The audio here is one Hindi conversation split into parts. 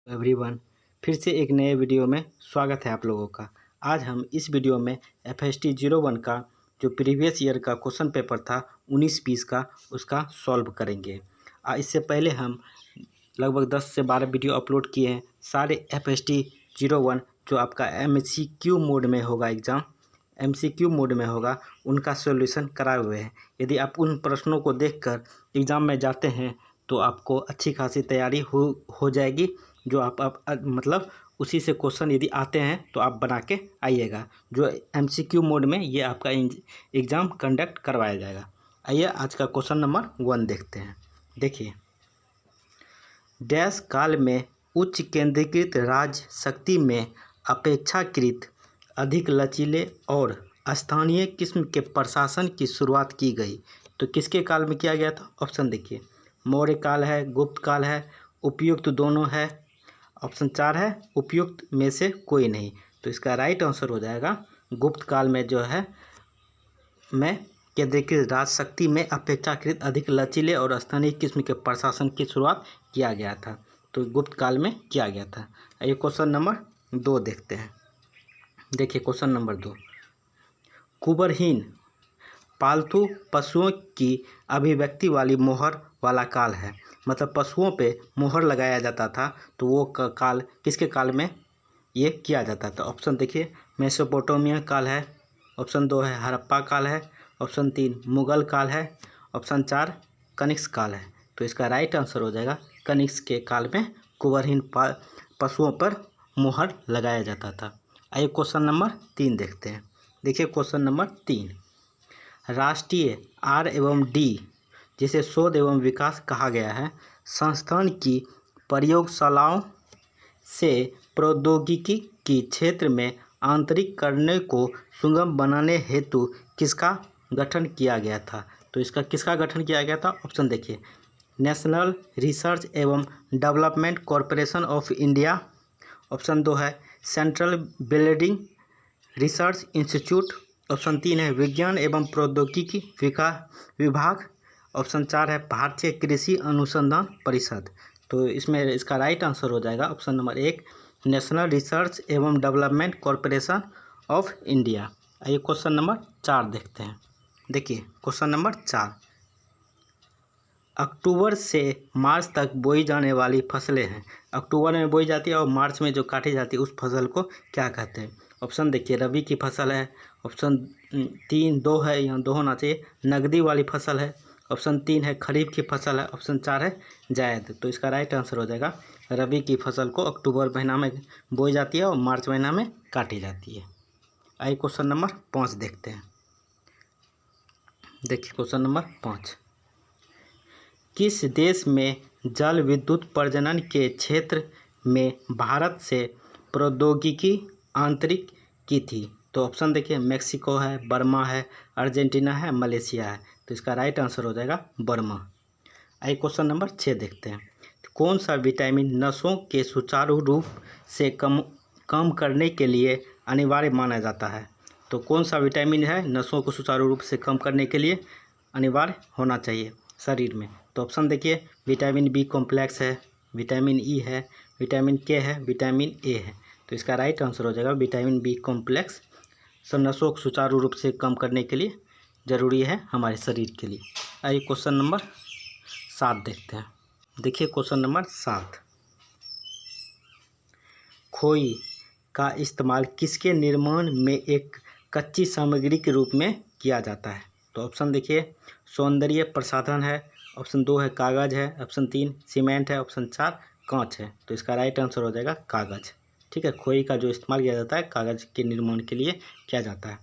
एवरीवन, फिर से एक नए वीडियो में स्वागत है आप लोगों का। आज हम इस वीडियो में FST 01 का जो प्रीवियस ईयर का क्वेश्चन पेपर था 19-20 का, उसका सॉल्व करेंगे। इससे पहले हम लगभग 10 से 12 वीडियो अपलोड किए हैं। सारे FST 01 जो आपका MCQ मोड में होगा, MCQ मोड में होगा, उनका सॉल्यूशन कराए हुए हैं। यदि आप उन प्रश्नों को देखकर एग्ज़ाम में जाते हैं तो आपको अच्छी खासी तैयारी हो जाएगी। जो आप मतलब उसी से क्वेश्चन यदि आते हैं तो आप बना के आइएगा। जो MCQ मोड में ये आपका एग्ज़ाम कंडक्ट करवाया जाएगा। आइए आज का क्वेश्चन नंबर 1 देखते हैं। देखिए, डैश काल में उच्च केंद्रीकृत राज्य शक्ति में अपेक्षाकृत अधिक लचीले और स्थानीय किस्म के प्रशासन की शुरुआत की गई। तो किसके काल में किया गया था? ऑप्शन देखिए, मौर्य काल है, गुप्त काल है, उपयुक्त दोनों है। ऑप्शन 4 है उपयुक्त में से कोई नहीं। तो इसका राइट आंसर हो जाएगा गुप्त काल में जो है केंद्रीकृत राज शक्ति में अपेक्षाकृत अधिक लचीले और स्थानीय किस्म के प्रशासन की शुरुआत किया गया था। तो गुप्त काल में किया गया था। ये क्वेश्चन नंबर 2 देखते हैं। देखिए क्वेश्चन नंबर 2, कुबरहीन पालतू पशुओं की अभिव्यक्ति वाली मोहर वाला काल है। मतलब पशुओं पे मोहर लगाया जाता था, तो वो काल किसके काल में ये किया जाता था? ऑप्शन देखिए, मेसोपोटामिया काल है। ऑप्शन 2 है हड़प्पा काल है। ऑप्शन 3 मुगल काल है। ऑप्शन 4 कनिष्क काल है। तो इसका राइट आंसर हो जाएगा कनिष्क के काल में कुबरहीन पशुओं पर मोहर लगाया जाता था। आइए क्वेश्चन नंबर 3 देखते हैं। देखिए क्वेश्चन नंबर 3, राष्ट्रीय R&D जिसे शोध एवं विकास कहा गया है, संस्थान की प्रयोगशालाओं से प्रौद्योगिकी की क्षेत्र में आंतरिक करने को सुगम बनाने हेतु किसका गठन किया गया था? तो इसका किसका गठन किया गया था? ऑप्शन देखिए, नेशनल रिसर्च एवं development corporation of India. Option 2 है central building research institute. Option 3 है विज्ञान एवं प्रौद्योगिकी विभाग। ऑप्शन 4 है भारतीय कृषि अनुसंधान परिषद। तो इसमें इसका राइट आंसर हो जाएगा ऑप्शन नंबर 1, नेशनल रिसर्च एवं डेवलपमेंट कॉरपोरेशन ऑफ इंडिया। आइए क्वेश्चन नंबर 4 देखते हैं। देखिए क्वेश्चन नंबर 4, अक्टूबर से मार्च तक बोई जाने वाली फसलें हैं। अक्टूबर में बोई जाती है और मार्च में जो काटी जाती है उस फसल को क्या कहते हैं? ऑप्शन देखिए, रबी की फसल है। ऑप्शन 3 2 है, यहाँ 2 होना चाहिए, नकदी वाली फसल है। ऑप्शन 3 है खरीफ की फसल है। ऑप्शन 4 है जायद। तो इसका राइट आंसर हो जाएगा रबी की फसल को अक्टूबर महीना में बोई जाती है और मार्च महीना में काटी जाती है। आइए क्वेश्चन नंबर 5 देखते हैं। देखिए क्वेश्चन नंबर 5, किस देश में जल विद्युत प्रजनन के क्षेत्र में भारत से प्रौद्योगिकी आंतरिक की थी? तो ऑप्शन देखिए, मेक्सिको है, बर्मा है, अर्जेंटीना है, मलेशिया है। तो इसका राइट आंसर हो जाएगा बर्मा। आइए क्वेश्चन नंबर 6 देखते हैं। कौन सा विटामिन नसों के सुचारू रूप से कम करने के लिए अनिवार्य माना जाता है? तो कौन सा विटामिन है नसों को सुचारू रूप से कम करने के लिए अनिवार्य होना चाहिए शरीर में? तो ऑप्शन देखिए, विटामिन बी कॉम्प्लेक्स है, विटामिन ई है, विटामिन के है, विटामिन ए है। तो इसका राइट आंसर हो जाएगा विटामिन बी कॉम्प्लेक्स। सब नसों को सुचारू रूप से कम करने के लिए ज़रूरी है हमारे शरीर के लिए। आइए क्वेश्चन नंबर 7 देखते हैं। देखिए क्वेश्चन नंबर 7, खोई का इस्तेमाल किसके निर्माण में एक कच्ची सामग्री के रूप में किया जाता है? तो ऑप्शन देखिए, सौंदर्य प्रसाधन है। ऑप्शन 2 है कागज़ है। ऑप्शन 3 सीमेंट है। ऑप्शन 4 कांच है। तो इसका राइट आंसर हो जाएगा कागज़। ठीक है, खोई का जो इस्तेमाल किया जाता है कागज़ के निर्माण के लिए किया जाता है।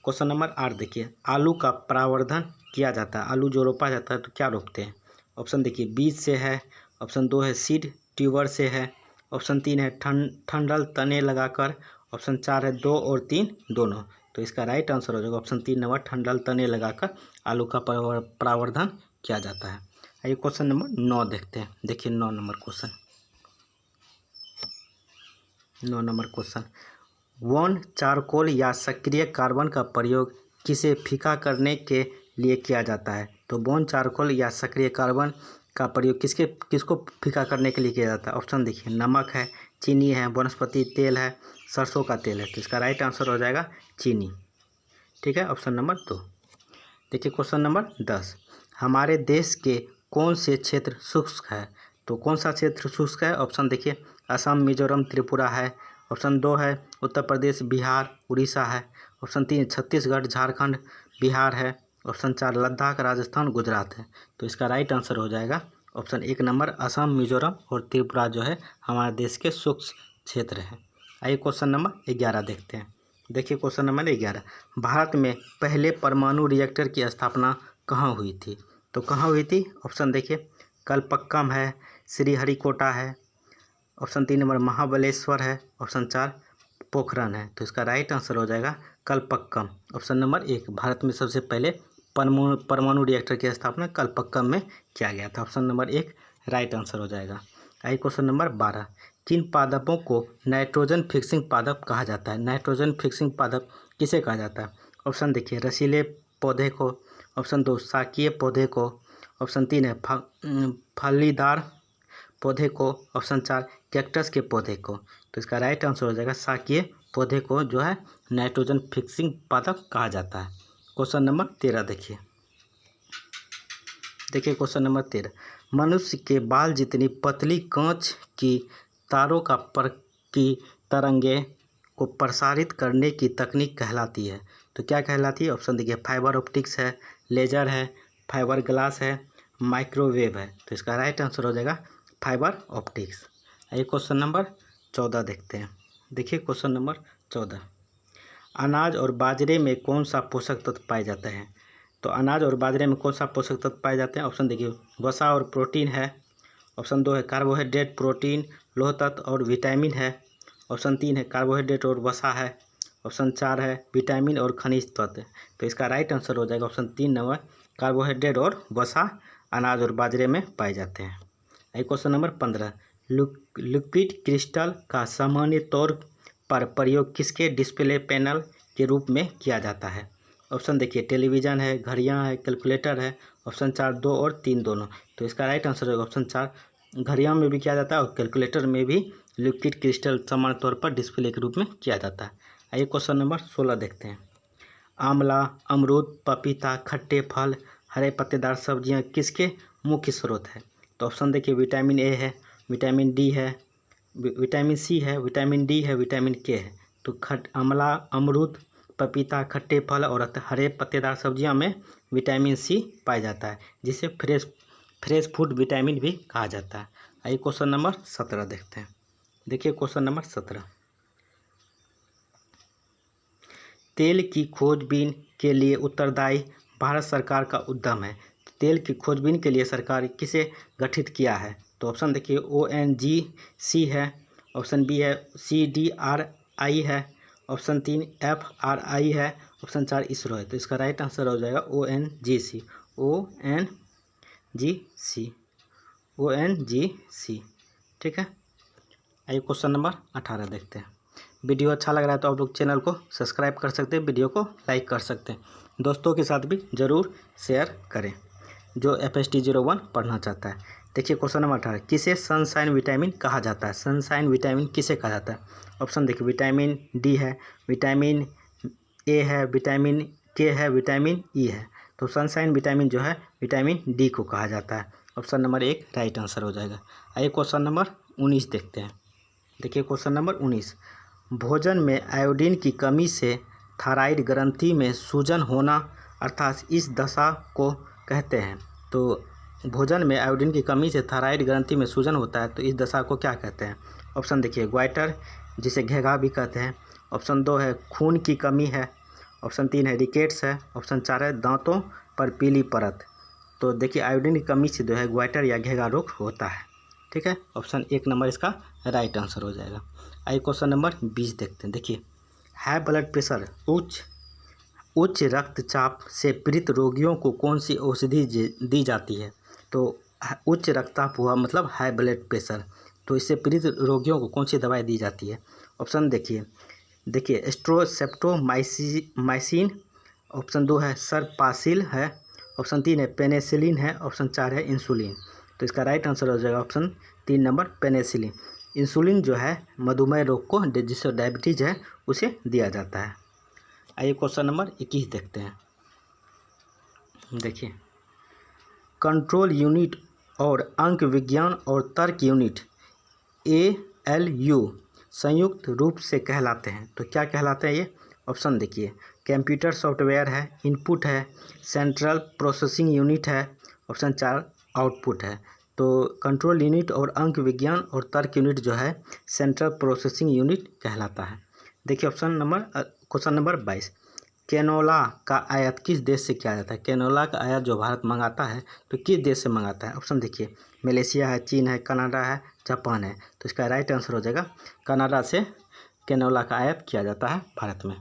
क्वेश्चन नंबर 8 देखिए, आलू का परावर्धन किया जाता है। आलू जो रोपा जाता है तो क्या रोपते हैं? ऑप्शन देखिए, बीज से है। ऑप्शन 2 है सीड ट्यूबर से है। ऑप्शन 3 है ठंडल तने लगाकर। ऑप्शन 4 है 2 और 3 दोनों। तो इसका राइट आंसर हो जाएगा ऑप्शन 3 नंबर, ठंडल तने लगाकर आलू का परावर्धन किया जाता है। आइए क्वेश्चन नंबर 9 देखते हैं। देखिए 9 नंबर क्वेश्चन, वन चारकोल या सक्रिय कार्बन का प्रयोग किसे फीका करने के लिए किया जाता है? तो वन चारकोल या सक्रिय कार्बन का प्रयोग किसको फीका करने के लिए किया जाता है? ऑप्शन देखिए, नमक है, चीनी है, वनस्पति तेल है, सरसों का तेल है। तो इसका राइट आंसर हो जाएगा चीनी। ठीक है, ऑप्शन नंबर 2। देखिए क्वेश्चन नंबर 10, हमारे देश के कौन से क्षेत्र शुष्क है? तो कौन सा क्षेत्र शुष्क है? ऑप्शन देखिए, असम, मिजोरम, त्रिपुरा है। ऑप्शन 2 है उत्तर प्रदेश, बिहार, उड़ीसा है। ऑप्शन 3 छत्तीसगढ़, झारखंड, बिहार है। ऑप्शन 4 लद्दाख, राजस्थान, गुजरात है। तो इसका राइट आंसर हो जाएगा ऑप्शन 1 नंबर, असम, मिजोरम और त्रिपुरा जो है हमारे देश के शुष्क क्षेत्र है। आइए क्वेश्चन नंबर 11 देखते हैं। देखिए क्वेश्चन नंबर 11, भारत में पहले परमाणु रिएक्टर की स्थापना कहाँ हुई थी? तो कहाँ हुई थी? ऑप्शन देखिए, कलपक्कम है, श्रीहरिकोटा है। ऑप्शन 3 नंबर महाबलेश्वर है। ऑप्शन 4 पोखरन है। तो इसका राइट आंसर हो जाएगा कलपक्कम। ऑप्शन नंबर 1, भारत में सबसे पहले परमाणु रिएक्टर की स्थापना कलपक्कम में किया गया था। ऑप्शन नंबर 1 राइट आंसर हो जाएगा। आइए क्वेश्चन नंबर 12, किन पादपों को नाइट्रोजन फिक्सिंग पादप कहा जाता है? नाइट्रोजन फिक्सिंग पादप किसे कहा जाता है? ऑप्शन देखिए, रसीले पौधे को। ऑप्शन 2 शाकीय पौधे को। ऑप्शन 3 है फलीदार पौधे को। ऑप्शन 4 कैक्टस के पौधे को। तो इसका राइट आंसर हो जाएगा शाकीय पौधे को जो है नाइट्रोजन फिक्सिंग पादप कहा जाता है। क्वेश्चन नंबर 13 देखिए। देखिए क्वेश्चन नंबर 13, मनुष्य के बाल जितनी पतली कांच की तारों की तरंगे को प्रसारित करने की तकनीक कहलाती है? तो क्या कहलाती है? ऑप्शन देखिए, फाइबर ऑप्टिक्स है, लेजर है, फाइबर ग्लास है, माइक्रोवेव है। तो इसका राइट आंसर हो जाएगा फाइबर ऑप्टिक्स। आइए क्वेश्चन नंबर 14 देखते हैं। देखिए क्वेश्चन नंबर 14, अनाज और बाजरे में कौन सा पोषक तत्व पाए जाते हैं? तो अनाज और बाजरे में कौन सा पोषक तत्व पाए जाते हैं? ऑप्शन देखिए, वसा और प्रोटीन है। ऑप्शन 2 है कार्बोहाइड्रेट, प्रोटीन, लौह तत्व और विटामिन है। ऑप्शन 3 है कार्बोहाइड्रेट और वसा है। ऑप्शन 4 है विटामिन और खनिज तत्व। तो इसका राइट आंसर हो जाएगा ऑप्शन 3 नंबर, कार्बोहाइड्रेट और वसा अनाज और बाजरे में पाए जाते हैं। आइए क्वेश्चन नंबर 15, लिक्विड क्रिस्टल का सामान्य तौर पर प्रयोग किसके डिस्प्ले पैनल के रूप में किया जाता है? ऑप्शन देखिए, टेलीविज़न है, घड़ियां है, कैलकुलेटर है। ऑप्शन 4 2 और 3 दोनों। तो इसका राइट आंसर होगा ऑप्शन 4, घड़ियां में भी किया जाता है और कैलकुलेटर में भी लिक्विड क्रिस्टल सामान्य तौर पर डिस्प्ले के रूप में किया जाता है। आइए क्वेश्चन नंबर 16 देखते हैं। आंवला, अमरूद, पपीता, खट्टे फल, हरे पत्तेदार सब्जियां किसके मुख्य स्रोत है? तो ऑप्शन देखिए, विटामिन ए है, विटामिन डी है, विटामिन सी है, विटामिन डी है, विटामिन के है। तो आंवला, अमरूद, पपीता, खट्टे फल और हरे पत्तेदार सब्जियां में विटामिन सी पाया जाता है, जिसे फ्रेश फूड विटामिन भी कहा जाता है। आइए क्वेश्चन नंबर 17 देखते हैं। देखिए क्वेश्चन नंबर 17, तेल की खोजबीन के लिए उत्तरदायी भारत सरकार का उद्यम है। तेल की खोजबीन के लिए सरकार किसे गठित किया है? तो ऑप्शन देखिए, ONGC है। ऑप्शन बी है CDRI है। ऑप्शन 3 FRI है। ऑप्शन 4 इसरो है। तो इसका राइट आंसर हो जाएगा ONGC। ठीक है। आइए क्वेश्चन नंबर 18 देखते हैं। वीडियो अच्छा लग रहा है तो आप लोग चैनल को सब्सक्राइब कर सकते हैं, वीडियो को लाइक कर सकते हैं, दोस्तों के साथ भी ज़रूर शेयर करें जो FST 01 पढ़ना चाहता है। देखिए क्वेश्चन नंबर 18, किसे सनशाइन विटामिन कहा जाता है? सनशाइन विटामिन किसे कहा जाता है? ऑप्शन देखिए, विटामिन डी है, विटामिन ए है, विटामिन के है, विटामिन ई है। तो सनशाइन विटामिन जो है विटामिन डी को कहा जाता है। ऑप्शन नंबर 1 राइट आंसर हो जाएगा। आइए क्वेश्चन नंबर 19 देखते हैं। देखिए क्वेश्चन नंबर 19, भोजन में आयोडीन की कमी से थायराइड ग्रंथि में सूजन होना अर्थात इस दशा को कहते हैं। तो भोजन में आयोडीन की कमी से थायराइड ग्रंथि में सूजन होता है, तो इस दशा को क्या कहते हैं? ऑप्शन देखिए, ग्वाइटर, जिसे घेघा भी कहते हैं। ऑप्शन 2 है खून की कमी है। ऑप्शन 3 है रिकेट्स है। ऑप्शन 4 है दांतों पर पीली परत। तो देखिए, आयोडीन की कमी से जो है ग्वाइटर या घेघा रोग होता है। ठीक है, ऑप्शन 1 नंबर इसका राइट आंसर हो जाएगा। आइए क्वेश्चन नंबर 20 देखते हैं। देखिए, हाई ब्लड प्रेशर, उच्च रक्तचाप से पीड़ित रोगियों को कौन सी औषधि दी जाती है? तो उच्च रक्तचाप हुआ मतलब हाई ब्लड प्रेशर, तो इससे पीड़ित रोगियों को कौन सी दवाई दी जाती है? ऑप्शन देखिए स्ट्रेप्टोमाइसिन। ऑप्शन 2 है सरपासिल है। ऑप्शन 3 है पेनिसिलिन है। ऑप्शन 4 है इंसुलिन। तो इसका राइट आंसर हो जाएगा ऑप्शन 3 नंबर पेनिसिलिन। इंसुलिन जो है मधुमेह रोग को, जिससे डायबिटीज है, उसे दिया जाता है। आइए क्वेश्चन नंबर 21 देखते हैं। देखिए, कंट्रोल यूनिट और अंक विज्ञान और तर्क यूनिट ALU संयुक्त रूप से कहलाते हैं। तो क्या कहलाते हैं ये? ऑप्शन देखिए, कंप्यूटर सॉफ्टवेयर है, इनपुट है, सेंट्रल प्रोसेसिंग यूनिट है, ऑप्शन 4 आउटपुट है। तो कंट्रोल यूनिट और अंक विज्ञान और तर्क यूनिट जो है सेंट्रल प्रोसेसिंग यूनिट कहलाता है। देखिए क्वेश्चन नंबर 22, कैनोला का आयात किस देश से किया जाता है? कैनोला का आयात जो भारत मंगाता है तो किस देश से मंगाता है? ऑप्शन देखिए, मलेशिया है, चीन है, कनाडा है, जापान है। तो इसका राइट आंसर हो जाएगा कनाडा से कैनोला का आयात किया जाता है भारत में।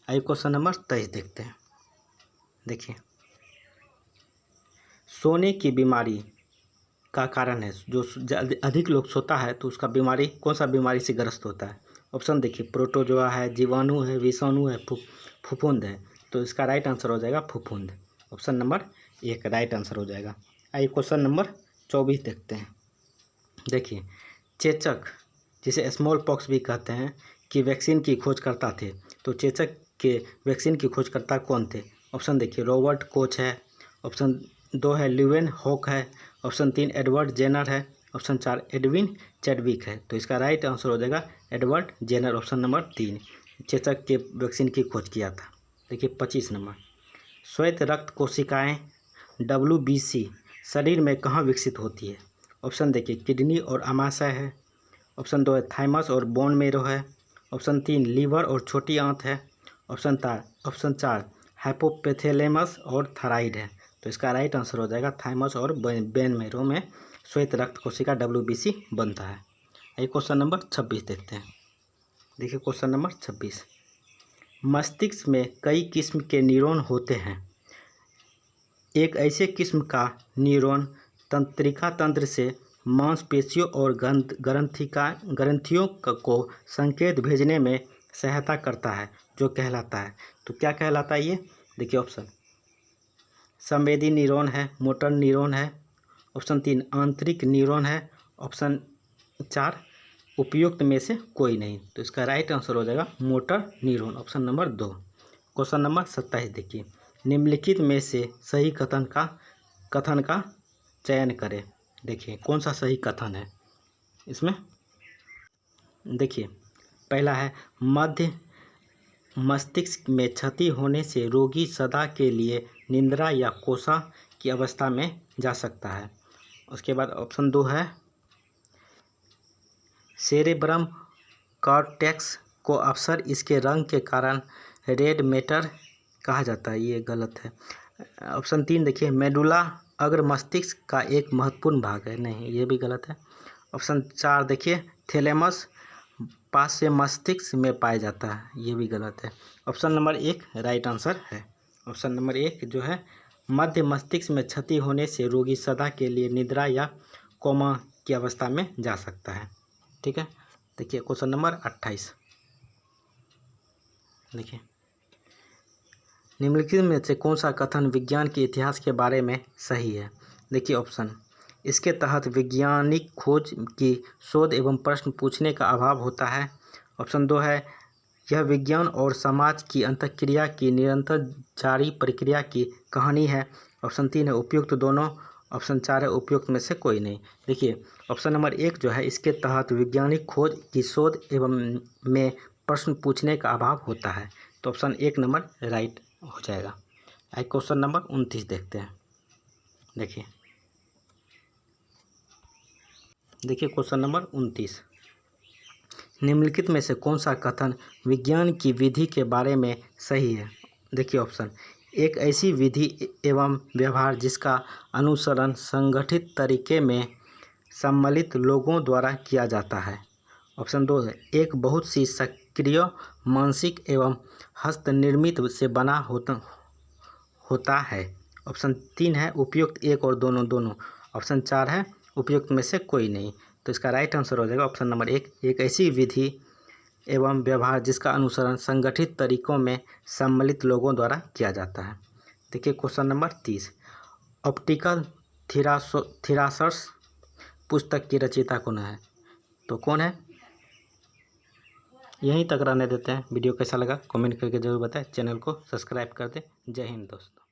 आइए क्वेश्चन नंबर 23 देखते हैं। देखिए, सोने की बीमारी का कारण है, जो अधिक लोग सोता है तो उसका बीमारी, कौन सा बीमारी से ग्रस्त होता है? ऑप्शन देखिए, प्रोटोजोआ है, जीवाणु है, विषाणु है, फफूंद है। तो इसका राइट आंसर हो जाएगा फफूंद। ऑप्शन नंबर 1 राइट आंसर हो जाएगा। आइए क्वेश्चन नंबर 24 देखते हैं। देखिए, चेचक, जिसे स्मॉल पॉक्स भी कहते हैं, कि वैक्सीन की खोजकर्ता थे। तो चेचक के वैक्सीन की खोजकर्ता कौन थे? ऑप्शन देखिए, रॉबर्ट कोच है, ऑप्शन 2 है ल्यूवेन हॉक है, ऑप्शन 3 एडवर्ड जेनर है, ऑप्शन 4 एडविन चैडविक है। तो इसका राइट आंसर हो जाएगा एडवर्ड जेनर, ऑप्शन नंबर 3, चेचक के वैक्सीन की खोज किया था। देखिए 25 नंबर, श्वेत रक्त कोशिकाएं WBC शरीर में कहाँ विकसित होती है? ऑप्शन देखिए, किडनी और अमाशय है, ऑप्शन 2 है थाइमस और बोन मेरो है, ऑप्शन 3 लीवर और छोटी आंत है, ऑप्शन 4 हाइपोथैलेमस और थायराइड है। तो इसका राइट आंसर हो जाएगा थाइमस और बोन मेरो में श्वेत रक्त कोशिका WBC बनता है। आइए क्वेश्चन नंबर 26 देखते हैं। देखिए क्वेश्चन नंबर 26, मस्तिष्क में कई किस्म के न्यूरॉन होते हैं। एक ऐसे किस्म का न्यूरॉन तंत्रिका तंत्र से मांसपेशियों और ग्रंथियों को संकेत भेजने में सहायता करता है, जो कहलाता है। तो क्या कहलाता है ये? देखिए ऑप्शन, संवेदी न्यूरॉन है, मोटर न्यूरॉन है, ऑप्शन 3 आंतरिक न्यूरॉन है, ऑप्शन 4 उपयुक्त में से कोई नहीं। तो इसका राइट आंसर हो जाएगा motor neuron, option number 2। Question number 27 देखिए, निम्नलिखित में से सही कथन का चयन करें। देखिए कौन सा सही कथन है इसमें? देखिए पहला है, मध्य मस्तिष्क में क्षति होने से रोगी सदा के लिए निद्रा या कोसा की अवस्था में जा सकता है। उसके बाद ऑप्शन 2 है, सेरेब्रम कॉर्टेक्स को अक्सर इसके रंग के कारण रेड मैटर कहा जाता है, ये गलत है। ऑप्शन 3 देखिए, मेडुला अग्र मस्तिष्क का एक महत्वपूर्ण भाग है, नहीं ये भी गलत है। ऑप्शन 4 देखिए, थैलेमस पार्श्व मस्तिष्क में पाया जाता है, ये भी गलत है। ऑप्शन नंबर 1 राइट आंसर है। ऑप्शन नंबर 1 जो है, मध्य मस्तिष्क में क्षति होने से रोगी सदा के लिए निद्रा या कोमा की अवस्था में जा सकता है। ठीक है, देखिए क्वेश्चन नंबर 28 देखिए, निम्नलिखित में से कौन सा कथन विज्ञान के इतिहास के बारे में सही है? देखिए ऑप्शन, इसके तहत वैज्ञानिक खोज की शोध एवं प्रश्न पूछने का अभाव होता है। ऑप्शन 2 है, यह विज्ञान और समाज की अंतःक्रिया की निरंतर जारी प्रक्रिया की कहानी है। ऑप्शन 3 है उपयुक्त दोनों, ऑप्शन 4 है उपयुक्त में से कोई नहीं। देखिए ऑप्शन नंबर 1 जो है, इसके तहत वैज्ञानिक खोज की शोध एवं में प्रश्न पूछने का अभाव होता है। तो ऑप्शन 1 नंबर राइट हो जाएगा। आइए क्वेश्चन नंबर 29 देखते हैं। देखिए क्वेश्चन नंबर 29, निम्नलिखित में से कौन सा कथन विज्ञान की विधि के बारे में सही है? देखिए ऑप्शन, एक ऐसी विधि एवं व्यवहार जिसका अनुसरण संगठित तरीके में सम्मिलित लोगों द्वारा किया जाता है। ऑप्शन 2 है, एक बहुत सी सक्रिय मानसिक एवं हस्तनिर्मित से बना होता है। ऑप्शन 3 है उपयुक्त एक और दोनों। ऑप्शन 4 है उपयुक्त में से कोई नहीं। तो इसका राइट आंसर हो जाएगा ऑप्शन नंबर 1, एक ऐसी विधि एवं व्यवहार जिसका अनुसरण संगठित तरीकों में सम्मिलित लोगों द्वारा किया जाता है। देखिए क्वेश्चन नंबर 30, ऑप्टिकल थिरासर्स पुस्तक की रचयिता कौन है? तो कौन है? यहीं तक रहने देते हैं। वीडियो कैसा लगा कमेंट करके ज़रूर बताएं। चैनल को सब्सक्राइब कर दें। जय हिंद दोस्तों।